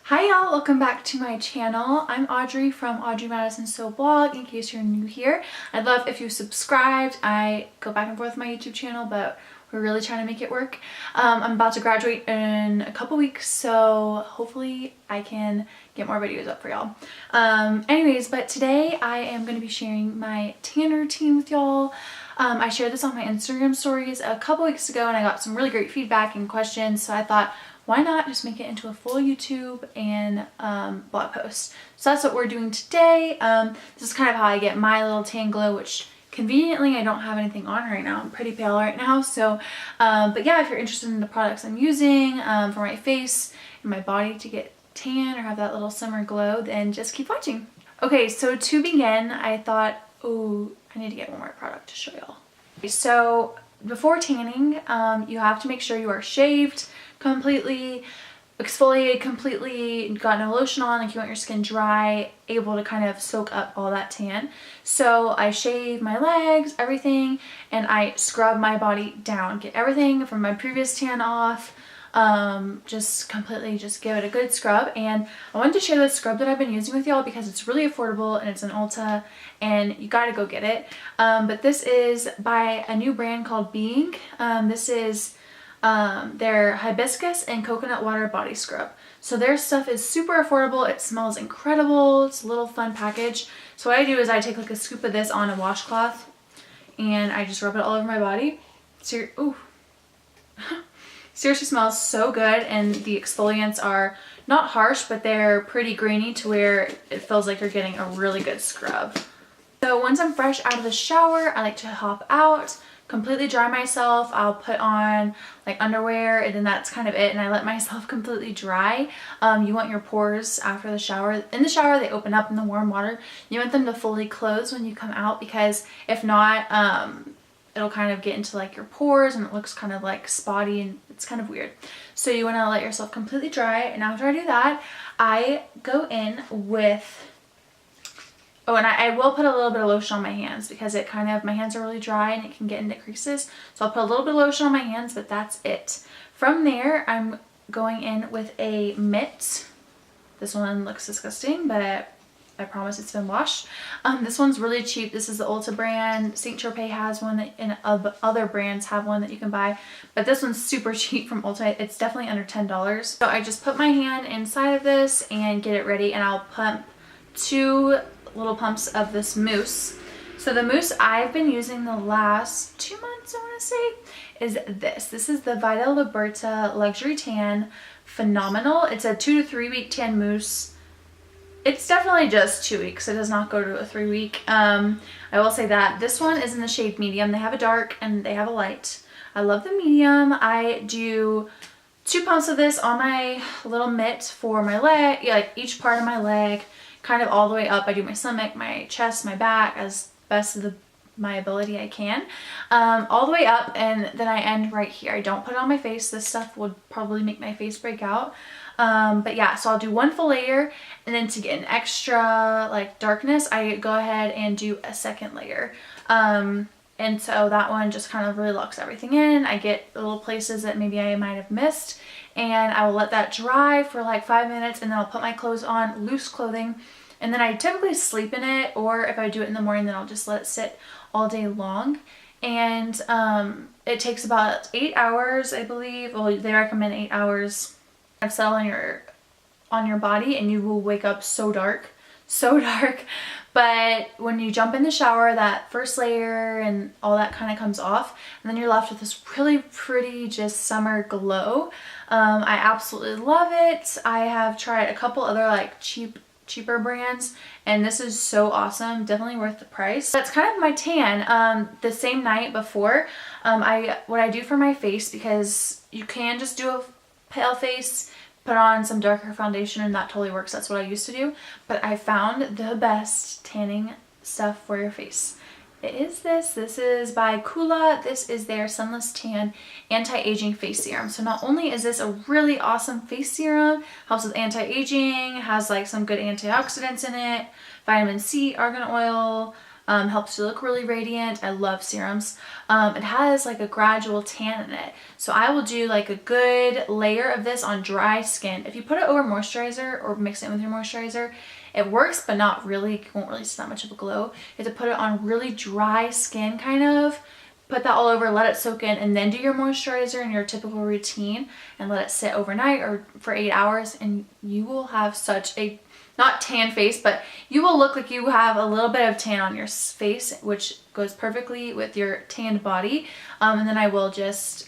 Hi y'all, welcome back to my channel. I'm Audrey from Audrey Madison So Blog. In case you're new here, I'd love if you subscribed. I go back and forth with my YouTube channel, but we're really trying to make it work. I'm about to graduate in a couple weeks, so hopefully I can get more videos up for y'all. Anyways, but today I am going to be sharing my tan routine with y'all. I shared this on my Instagram stories a couple weeks ago and I got some really great feedback and questions, so I thought, why not just make it into a full YouTube and blog post. So that's what we're doing today. This is kind of how I get my little tan glow, which conveniently I don't have anything on right now. I'm pretty pale right now. So, but yeah, if you're interested in the products I'm using for my face and my body to get tan or have that little summer glow, then just keep watching. Okay, so to begin, I thought, oh, I need to get one more product to show y'all. So before tanning, you have to make sure you are shaved completely, exfoliated completely, got no lotion on, like you want your skin dry, able to kind of soak up all that tan. So I shave my legs, everything, and I scrub my body down, get everything from my previous tan off, just completely just give it a good scrub. And I wanted to share this scrub that I've been using with y'all because it's really affordable and it's an Ulta and you gotta go get it. But this is by a new brand called Being. This is their hibiscus and coconut water body scrub. So their stuff is super affordable. It smells incredible. It's a little fun package. So what I do is I take like a scoop of this on a washcloth and I just rub it all over my body. Ooh. Seriously smells so good, and the exfoliants are not harsh, but they're pretty grainy to where it feels like you're getting a really good scrub. So once I'm fresh out of the shower, I like to hop out, completely dry myself. I'll put on like underwear and then that's kind of it, and I let myself completely dry. You want your pores after the shower. In the shower they open up in the warm water. You want them to fully close when you come out, because if not, it'll kind of get into like your pores and it looks kind of like spotty and it's kind of weird. So you want to let yourself completely dry, and after I do that, I go in with and I will put a little bit of lotion on my hands because it kind of, my hands are really dry and it can get into creases. So I'll put a little bit of lotion on my hands, but that's it. From there, I'm going in with a mitt. This one looks disgusting, but I promise it's been washed. This one's really cheap. This is the Ulta brand. St. Tropez has one, and other brands have one that you can buy. But this one's super cheap from Ulta. It's definitely under $10. So I just put my hand inside of this and get it ready, and I'll pump 2 little pumps of this mousse. So the mousse I've been using the last 2 months, I want to say, is this. This is the Vita Liberta Luxury Tan Phenomenal. It's a 2 to 3 week tan mousse. It's definitely just 2 weeks. It does not go to a 3 week. I will say that this one is in the shade medium. They have a dark and they have a light. I love the medium. I do 2 pumps of this on my little mitt for my leg, like each part of my leg, kind of all the way up. I do my stomach, my chest, my back as best of my ability I can, all the way up, and then I end right here. I don't put it on my face. This stuff would probably make my face break out. But yeah, so I'll do 1 full layer, and then to get an extra like darkness, I go ahead and do a 2nd layer. And so that one just kind of really locks everything in. I get little places that maybe I might have missed, and I will let that dry for like 5 minutes, and then I'll put my clothes on, loose clothing, and then I typically sleep in it, or if I do it in the morning, then I'll just let it sit all day long. And it takes about 8 hours, I believe. Well, they recommend 8 hours of settle on your body, and you will wake up so dark. But when you jump in the shower, that first layer and all that kind of comes off, and then you're left with this really pretty just summer glow. I absolutely love it. I have tried a couple other like cheaper brands, and this is so awesome. Definitely worth the price. That's kind of my tan. The same night before, what I do for my face, because you can just do a pale face, put on some darker foundation, and that totally works. That's what I used to do. But I found the best tanning stuff for your face. It is this. This is by Kula. This is their Sunless Tan Anti-Aging Face Serum. So not only is this a really awesome face serum, helps with anti-aging, has like some good antioxidants in it, vitamin C, argan oil, helps you look really radiant. I love serums. It has like a gradual tan in it. So I will do like a good layer of this on dry skin. If you put it over moisturizer or mix it with your moisturizer, it works, but not really. It won't really see that much of a glow. You have to put it on really dry skin kind of. Put that all over, let it soak in, and then do your moisturizer and your typical routine and let it sit overnight or for 8 hours, and you will have such a, not tan face, but you will look like you have a little bit of tan on your face, which goes perfectly with your tanned body. And then I will just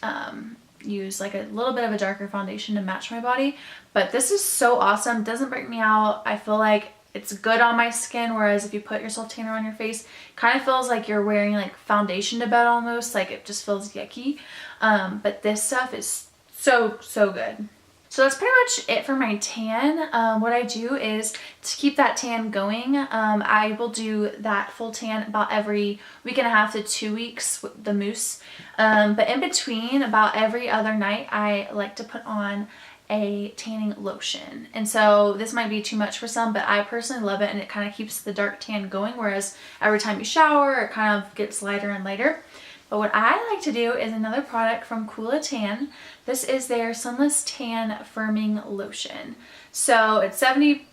use like a little bit of a darker foundation to match my body. But this is so awesome. It doesn't break me out. I feel like it's good on my skin, whereas if you put your self tanner on your face, kind of feels like you're wearing like foundation to bed almost, like it just feels yucky. But this stuff is so good. So that's pretty much it for my tan. What I do is to keep that tan going, I will do that full tan about every week and a half to 2 weeks with the mousse. But in between, about every other night, I like to put on a tanning lotion. And so this might be too much for some, but I personally love it, and it kind of keeps the dark tan going, whereas every time you shower, it kind of gets lighter and lighter. But what I like to do is another product from Coola Tan. This is their Sunless Tan Firming Lotion. So it's 70%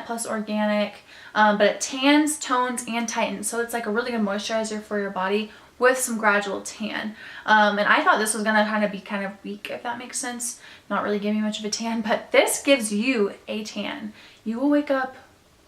plus organic, but it tans, tones, and tightens. So it's like a really good moisturizer for your body with some gradual tan. And I thought this was gonna kind of weak, if that makes sense. Not really giving much of a tan, but this gives you a tan. You will wake up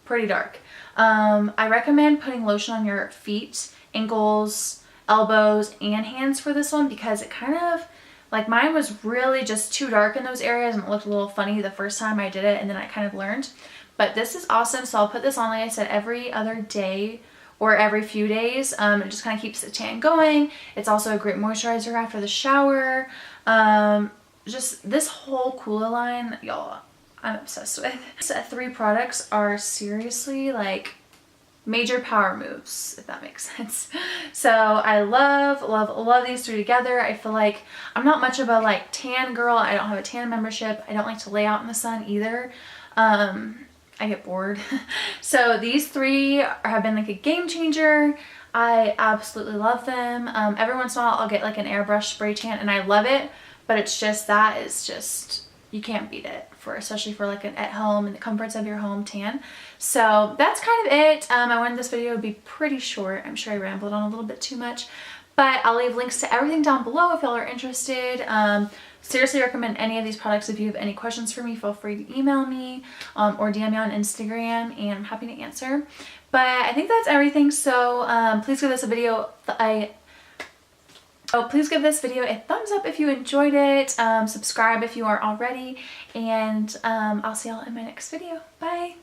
pretty dark. I recommend putting lotion on your feet, ankles, elbows, and hands for this one, because it kind of, like mine was really just too dark in those areas and it looked a little funny the first time I did it, and then I kind of learned. But this is awesome. So I'll put this on, like I said, every other day or every few days. It just kind of keeps the tan going. It's also a great moisturizer after the shower. Just this whole Coola line, y'all, I'm obsessed with. These 3 products are seriously like major power moves, if that makes sense. So I love these 3 together. I feel like I'm not much of a like tan girl. I don't have a tan membership. I don't like to lay out in the sun either. I get bored. So these 3 have been like a game changer. I absolutely love them. Every once in a while I'll get like an airbrush spray tan, and I love it, but it's just, that is just, you can't beat it, for especially for like an at home in the comforts of your home tan. So that's kind of it. I wanted this video to be pretty short. I'm sure I rambled on a little bit too much, but I'll leave links to everything down below if y'all are interested. Seriously recommend any of these products. If you have any questions for me, feel free to email me or DM me on Instagram, and I'm happy to answer. But I think that's everything. So please give this video please give this video a thumbs up if you enjoyed it. Subscribe if you aren't already, and I'll see y'all in my next video. Bye.